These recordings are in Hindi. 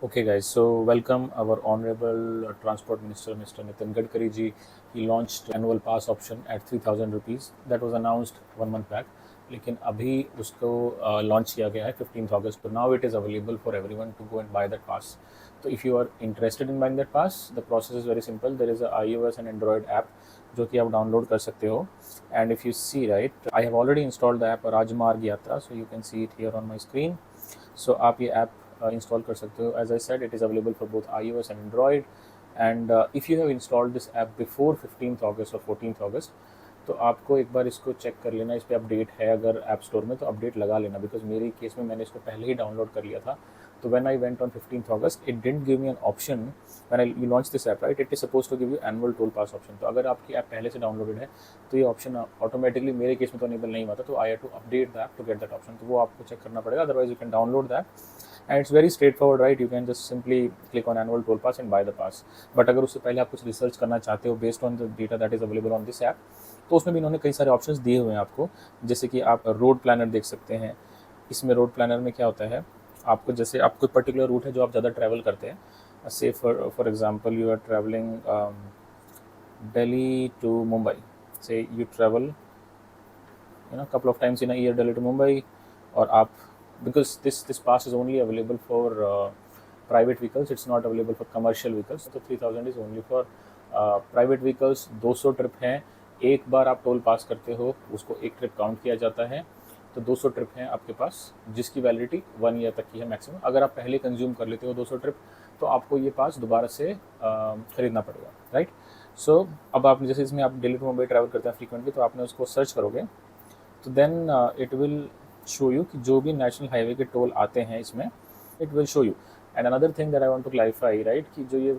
Okay, guys. So welcome our honorable Transport Minister, Mr. Nitin Gadkari ji. He launched annual pass option at 3,000 rupees. That was announced 1 month back. लेकिन अभी उसको लॉन्च किया गया है 15th August. तो now it is available for everyone to go and buy that pass. So if you are interested in buying that pass, the process is very simple. There is a iOS and Android app जो कि आप डाउनलोड कर सकते हो. And if you see, right, I have already installed the app Rajmarg Yatra, so you can see it here on my screen. So आप ये app इंस्टॉल कर सकते हो. As I said, it is available for both iOS and android. And if you have installed this app before 15th August और 14th August, तो आपको एक बार इसको चेक कर लेना. इस पर अपडेट है अगर ऐप स्टोर में तो अपडेट लगा लेना, बिकॉज मेरे केस में मैंने इसको पहले ही डाउनलोड कर लिया था. तो when I went on 15th August, it didn't give me an option. When I you launch this app, right, it is suppose to give you annual toll pass option. तो अगर आपकी ऐप पहले से डाउनलोडेड है तो ये ऑप्शन ऑटोमेटिकली मेरे केस में तो अनेबल नहीं हुआ था. तो I have to update that to get that option. तो वो आपको चेक करना पड़ेगा, otherwise you can download that. And it's very straightforward, right? You can just simply click on annual toll pass and buy the pass. But अगर उससे पहले आप कुछ रिसर्च करना चाहते हो based on the data that is available on this app, तो उसमें भी इन्होंने कई सारे ऑप्शंस दिए हुए हैं आपको. जैसे कि आप रोड प्लानर देख सकते हैं. इसमें रोड प्लानर में क्या होता है, आपको जैसे आप कोई पर्टिकुलर रूट है जो आप ज़्यादा ट्रैवल करते हैं. So for example you are travelling Delhi to Mumbai. So you travel couple of times in a year, Delhi to Mumbai, और आप, because this pass is only available for private vehicles, it's not available for commercial vehicles. तो 3000 is only for private vehicles. 200 trip हैं. एक बार आप टोल पास करते हो उसको एक ट्रिप काउंट किया जाता है. तो 200 ट्रिप हैं आपके पास, जिसकी वैलिडिटी 1 ईयर तक की है मैक्सिमम. अगर आप पहले कंज्यूम कर लेते हो 200 ट्रिप, तो आपको ये पास दोबारा से ख़रीदना पड़ेगा, राइट. सो अब आप जैसे इसमें आप दिल्ली टू मुंबई ट्रैवल करते हैं फ्रीक्वेंटली, तो आपने उसको सर्च करोगे तो then it will show you कि जो भी नेशनल हाईवे के टोल आते हैं इसमें, it will show you. And another thing that I want to clarify, right, कि जो ये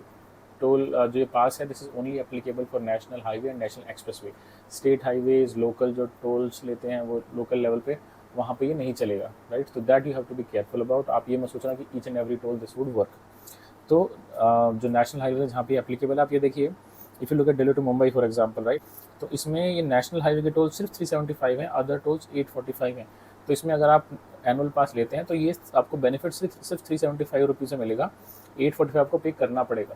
टोल जो ये पास है, this is only applicable for national highway and national expressway. State highways local जो टोल्स लेते हैं वो लोकल लेवल पे, वहाँ पे ये नहीं चलेगा, राइट. तो that you have to be careful about. आप ये मत सोचना कि each and every toll this would work. तो जो नेशनल हाईवे है जहाँ पे एप्लीकेबल है, आप ये देखिए, if you look at Delhi to Mumbai for example, right, तो इसमें ये नेशनल हाईवे के टोल सिर्फ 375 हैं, अदर टोल्स 845 हैं. तो इसमें अगर आप एनुअल पास लेते हैं तो ये आपको बेनिफिट सिर्फ 375 रुपीज़ से मिलेगा. 845 आपको पे करना पड़ेगा.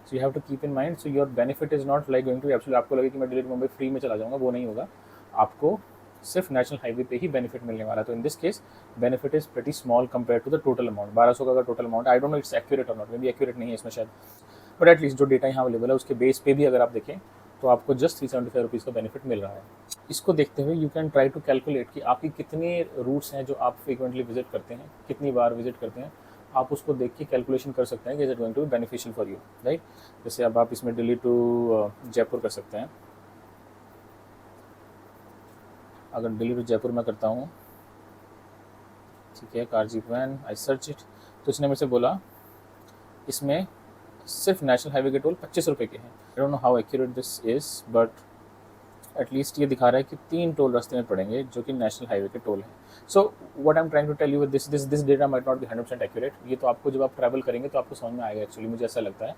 So you have to keep in mind. So your benefit is not like going to absolute, आपको लगे कि मैं दिल्ली टू मुंबई फ्री में चला जाऊँगा, वो नहीं होगा. आपको सिर्फ नेशनल हाईवे पे ही बेनिफिट मिलने वाला है. तो in this case benefit is pretty small compare to the total amount. 1200 का अगर total amount, I don't know it's accurate और नॉट, मे बी एक्यूरेट नहीं है इसमें शायद, बट एटलीस्ट जो डेटा यहाँ अवेलेबल है उसके बेस पे भी अगर आप देखें तो आपको जस्ट 375 रुपीज़ का बेनिफिट मिल रहा है. इसको देखते हुए you can try to calculate कि आपकी कितने रूट्स हैं जो आप फ्रीक्वेंटली विजिट करते हैं, कितनी बार विजिट करते हैं. आप उसको देख के कैलकुलेशन कर सकते हैं कि is it going to be beneficial for you, right. जैसे अब आप इसमें दिल्ली टू जयपुर कर सकते हैं. अगर दिल्ली टू जयपुर में करता हूँ, ठीक है, car jeep van, I search it, तो इसने मेरे से बोला इसमें सिर्फ नेशनल हाईवे के टोल 25 रुपये के हैं. आई don't know how accurate this is, but at least ये दिखा रहा है कि 3 टोल रास्ते में पड़ेंगे जो कि नेशनल हाईवे के टोल हैं. So what I am trying to tell you with this data might not be 100% accurate. ये तो आपको जब आप ट्रैवल करेंगे तो आपको समझ में आएगा, एक्चुअली मुझे ऐसा लगता है.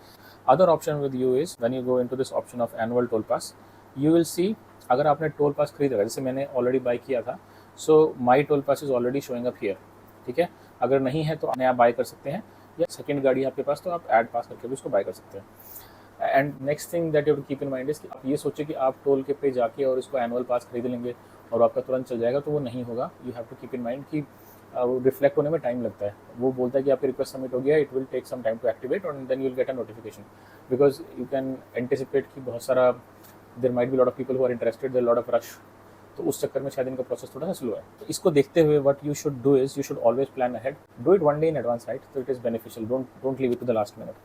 Other option with you is when you go into this option of annual toll pass, you will see, अगर आपने टोल पास खरीदा है, जैसे मैंने ऑलरेडी बाय किया था, so my toll pass is already showing up here, ठीक है. अगर नहीं है तो नया बाय कर सकते हैं, या सेकेंड गाड़ी आपके पास तो आप ऐड पास करके भी उसको बाय कर सकते हैं. And next thing that you have to keep in mind is कि आप ये सोचें कि आप टोल के पे जाके और इसको एनुअल पास खरीद लेंगे और आपका तुरंत चल जाएगा, तो वो नहीं होगा. You have to keep in mind कि वो रिफ्लेक्ट होने में टाइम लगता है. वो बोलता है कि आपकी रिक्वेस्ट सबमिट हो गया, it will take some time to activate और then you will get a notification, because you can anticipate कि बहुत सारा there might be lot of people who are interested, there lot of rush. तो उस चक्कर में शायद इनका प्रोसेस थोड़ा सा स्लो है. तो इसको देखते हुए what you should do is you should always plan ahead, do it 1 day in advance, right. So it is beneficial. Don't leave it to the last minute.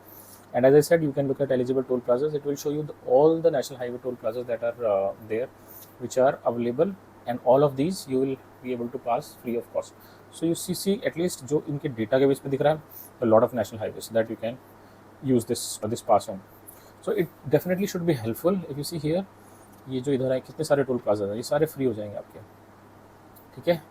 And as I said, you can look at eligible toll plazas. It will show you all the national highway toll plazas that are there, which are available, and all of these you will be able to pass free of cost. So you see at least जो इनके data के बेस पे दिख रहा है, a lot of national highways that you can use this pass on. So it definitely should be helpful. If you see here, ये जो इधर है कितने सारे टोल प्लाजा हैं, ये सारे फ्री हो जाएंगे आपके, ठीक है.